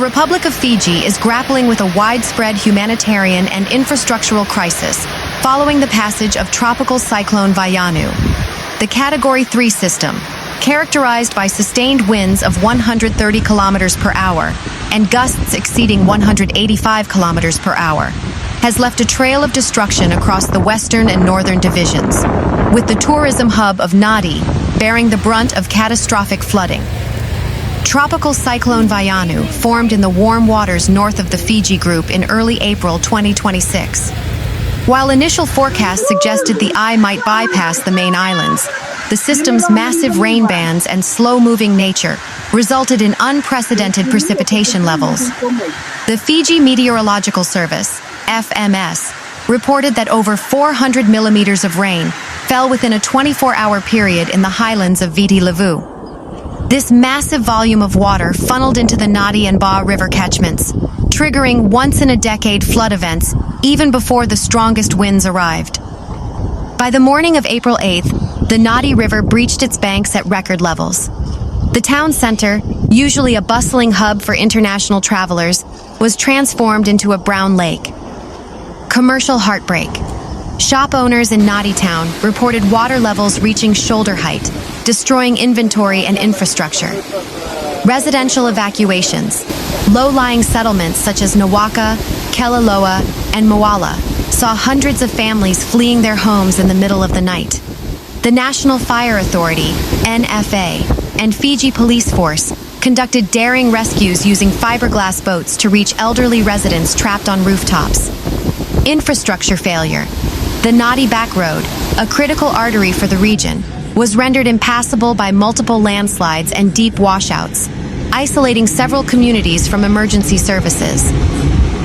The Republic of Fiji is grappling with a widespread humanitarian and infrastructural crisis following the passage of Tropical Cyclone Vayanu. The Category 3 system, characterized by sustained winds of 130 kilometers per hour and gusts exceeding 185 kilometers per hour, has left a trail of destruction across the western and northern divisions, with the tourism hub of Nadi bearing the brunt of catastrophic flooding. Tropical Cyclone Vayanu formed in the warm waters north of the Fiji group in early April 2026. While initial forecasts suggested the eye might bypass the main islands, the system's massive rain bands and slow-moving nature resulted in unprecedented precipitation levels. The Fiji Meteorological Service, FMS, reported that over 400 millimeters of rain fell within a 24-hour period in the highlands of Viti Levu. This massive volume of water funneled into the Nadi and Ba river catchments, triggering once-in-a-decade flood events even before the strongest winds arrived. By the morning of April 8th, the Nadi River breached its banks at record levels. The town center, usually a bustling hub for international travelers, was transformed into a brown lake. Commercial heartbreak. Shop owners in Nadi Town reported water levels reaching shoulder height, destroying inventory and infrastructure. Residential evacuations. Low-lying settlements such as Nawaka, Kelaloa, and Moala saw hundreds of families fleeing their homes in the middle of the night. The National Fire Authority, NFA, and Fiji Police Force conducted daring rescues using fiberglass boats to reach elderly residents trapped on rooftops. Infrastructure failure. The Nadi Back Road, a critical artery for the region, was rendered impassable by multiple landslides and deep washouts, isolating several communities from emergency services.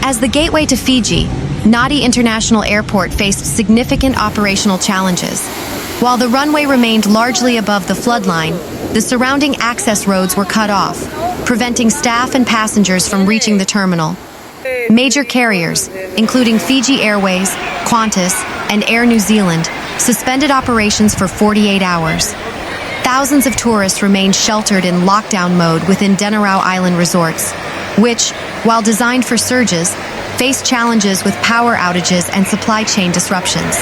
As the gateway to Fiji, Nadi International Airport faced significant operational challenges. While the runway remained largely above the floodline, the surrounding access roads were cut off, preventing staff and passengers from reaching the terminal. Major carriers, including Fiji Airways, Qantas, and Air New Zealand, suspended operations for 48 hours. Thousands of tourists remained sheltered in lockdown mode within Denarau Island resorts, which, while designed for surges, faced challenges with power outages and supply chain disruptions.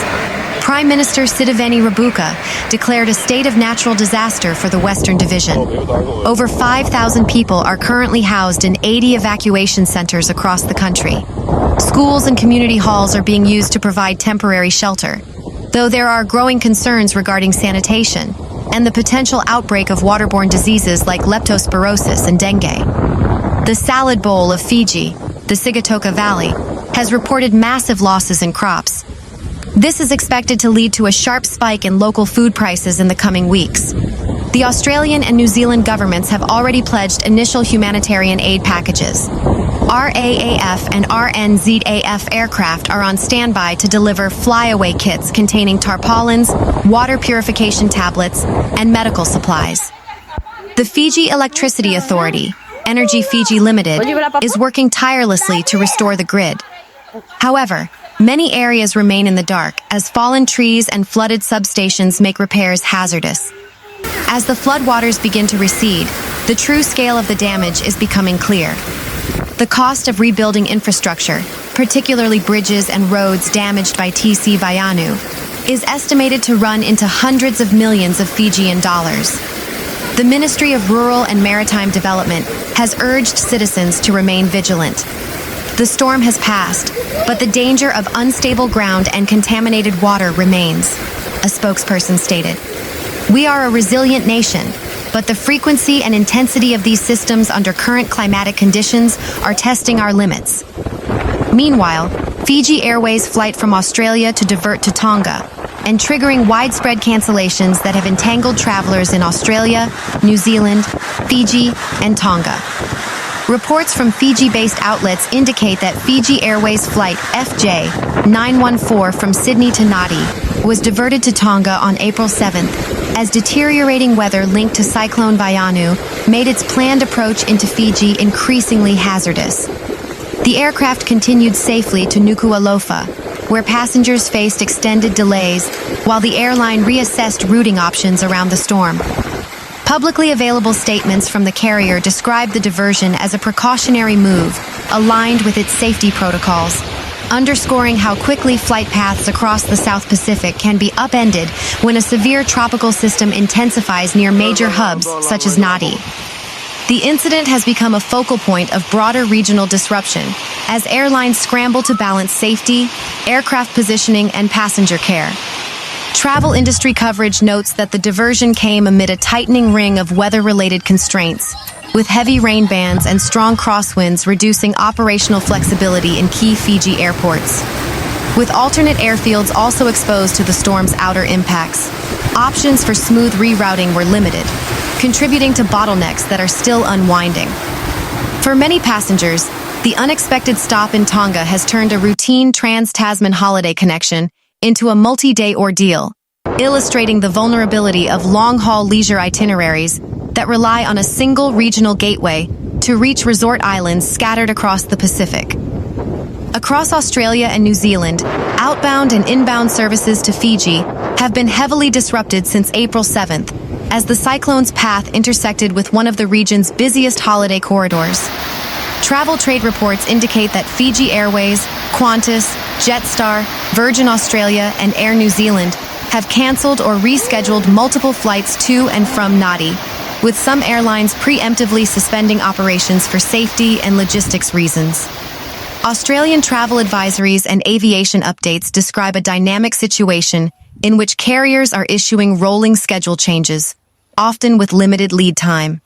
Prime Minister Sitiveni Rabuka declared a state of natural disaster for the Western Division. Over 5,000 people are currently housed in 80 evacuation centers across the country. Schools and community halls are being used to provide temporary shelter, though there are growing concerns regarding sanitation and the potential outbreak of waterborne diseases like leptospirosis and dengue. The Salad Bowl of Fiji, the Sigatoka Valley, has reported massive losses in crops. This is expected to lead to a sharp spike in local food prices in the coming weeks. The Australian and New Zealand governments have already pledged initial humanitarian aid packages. RAAF and RNZAF aircraft are on standby to deliver flyaway kits containing tarpaulins, water purification tablets, and medical supplies. The Fiji Electricity Authority, Energy Fiji Limited, is working tirelessly to restore the grid. However, many areas remain in the dark as fallen trees and flooded substations make repairs hazardous. As the floodwaters begin to recede, the true scale of the damage is becoming clear. The cost of rebuilding infrastructure, particularly bridges and roads damaged by TC Vayanu, is estimated to run into hundreds of millions of Fijian dollars. The Ministry of Rural and Maritime Development has urged citizens to remain vigilant. The storm has passed, but the danger of unstable ground and contaminated water remains, a spokesperson stated. We are a resilient nation, but the frequency and intensity of these systems under current climatic conditions are testing our limits. Meanwhile, Fiji Airways' flight from Australia to divert to Tonga, and triggering widespread cancellations that have entangled travelers in Australia, New Zealand, Fiji, and Tonga. Reports from Fiji-based outlets indicate that Fiji Airways flight FJ914 from Sydney to Nadi was diverted to Tonga on April 7th, as deteriorating weather linked to Cyclone Vayanu made its planned approach into Fiji increasingly hazardous. The aircraft continued safely to Nuku'alofa, where passengers faced extended delays while the airline reassessed routing options around the storm. Publicly available statements from the carrier describe the diversion as a precautionary move, aligned with its safety protocols, underscoring how quickly flight paths across the South Pacific can be upended when a severe tropical system intensifies near major hubs such as Nadi. The incident has become a focal point of broader regional disruption as airlines scramble to balance safety, aircraft positioning, and passenger care. Travel industry coverage notes that the diversion came amid a tightening ring of weather-related constraints, with heavy rain bands and strong crosswinds reducing operational flexibility in key Fiji airports. With alternate airfields also exposed to the storm's outer impacts, options for smooth rerouting were limited, contributing to bottlenecks that are still unwinding. For many passengers, the unexpected stop in Tonga has turned a routine trans-Tasman holiday connection into a multi-day ordeal, illustrating the vulnerability of long-haul leisure itineraries that rely on a single regional gateway to reach resort islands scattered across the Pacific. Across Australia and New Zealand, outbound and inbound services to Fiji have been heavily disrupted since April 7th, as the cyclone's path intersected with one of the region's busiest holiday corridors. Travel trade reports indicate that Fiji Airways, Qantas, Jetstar, Virgin Australia, and Air New Zealand have cancelled or rescheduled multiple flights to and from Nadi, with some airlines preemptively suspending operations for safety and logistics reasons. Australian travel advisories and aviation updates describe a dynamic situation in which carriers are issuing rolling schedule changes, often with limited lead time.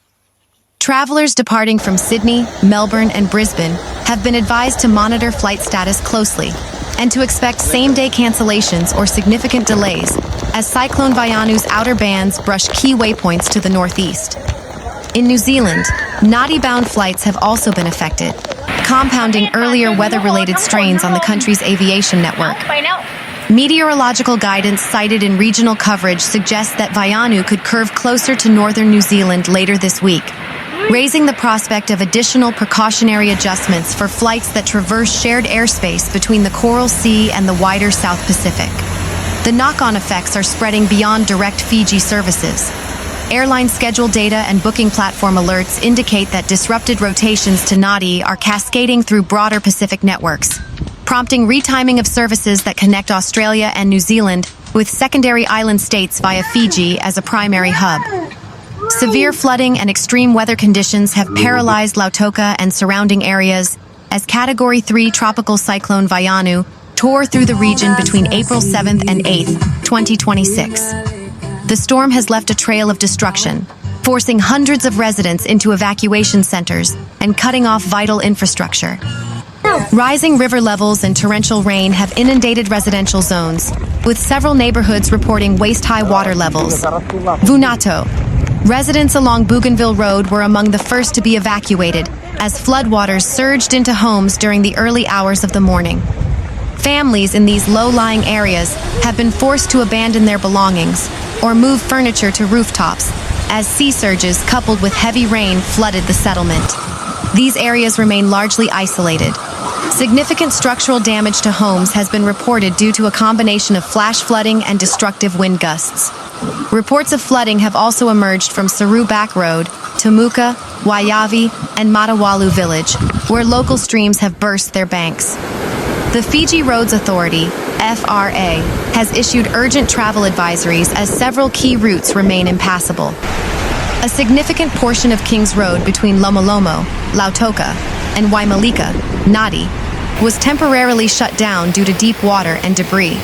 Travelers departing from Sydney, Melbourne, and Brisbane have been advised to monitor flight status closely and to expect same-day cancellations or significant delays as Cyclone Vayanu's outer bands brush key waypoints to the northeast. In New Zealand, Nadi-bound flights have also been affected, compounding earlier weather-related strains on the country's aviation network. Meteorological guidance cited in regional coverage suggests that Vayanu could curve closer to northern New Zealand later this week, raising the prospect of additional precautionary adjustments for flights that traverse shared airspace between the Coral Sea and the wider South Pacific. The knock-on effects are spreading beyond direct Fiji services. Airline schedule data and booking platform alerts indicate that disrupted rotations to Nadi are cascading through broader Pacific networks, prompting retiming of services that connect Australia and New Zealand with secondary island states via Fiji as a primary hub. Severe flooding and extreme weather conditions have paralyzed Lautoka and surrounding areas as Category 3 Tropical Cyclone Vayanu tore through the region between April 7th and 8th, 2026. The storm has left a trail of destruction, forcing hundreds of residents into evacuation centers and cutting off vital infrastructure. Rising river levels and torrential rain have inundated residential zones, with several neighborhoods reporting waist-high water levels. Vunato. Residents along Bougainville Road were among the first to be evacuated as floodwaters surged into homes during the early hours of the morning. Families in these low-lying areas have been forced to abandon their belongings or move furniture to rooftops as sea surges coupled with heavy rain flooded the settlement. These areas remain largely isolated. Significant structural damage to homes has been reported due to a combination of flash flooding and destructive wind gusts. Reports of flooding have also emerged from Saru Back Road, Tomuka, Waiyavi, and Matawalu Village, where local streams have burst their banks. The Fiji Roads Authority, FRA, has issued urgent travel advisories as several key routes remain impassable. A significant portion of Kings Road between Lomolomo, Lautoka, and Waimalika, Nadi, was temporarily shut down due to deep water and debris.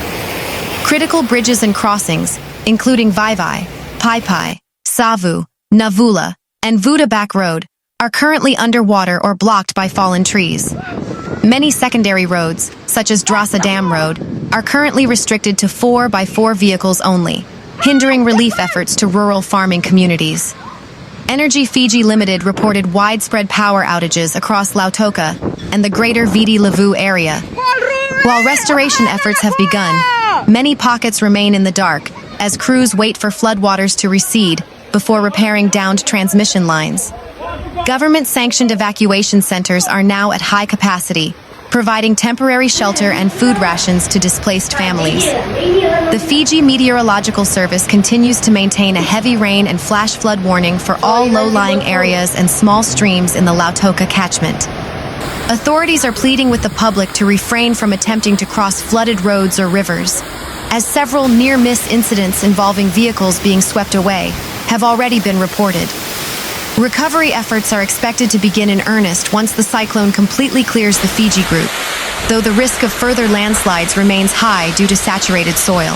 Critical bridges and crossings, including Vaiyavi, Pai, Savu, Navula, and Viti Back Road, are currently underwater or blocked by fallen trees. Many secondary roads, such as Drasa Dam Road, are currently restricted to 4x4 vehicles only, hindering relief efforts to rural farming communities. Energy Fiji Limited reported widespread power outages across Lautoka and the greater Viti Levu area. While restoration efforts have begun, many pockets remain in the dark as crews wait for floodwaters to recede before repairing downed transmission lines. Government-sanctioned evacuation centers are now at high capacity, providing temporary shelter and food rations to displaced families. The Fiji Meteorological Service continues to maintain a heavy rain and flash flood warning for all low-lying areas and small streams in the Lautoka catchment. Authorities are pleading with the public to refrain from attempting to cross flooded roads or rivers, as several near-miss incidents involving vehicles being swept away have already been reported. Recovery efforts are expected to begin in earnest once the cyclone completely clears the Fiji group, though the risk of further landslides remains high due to saturated soil.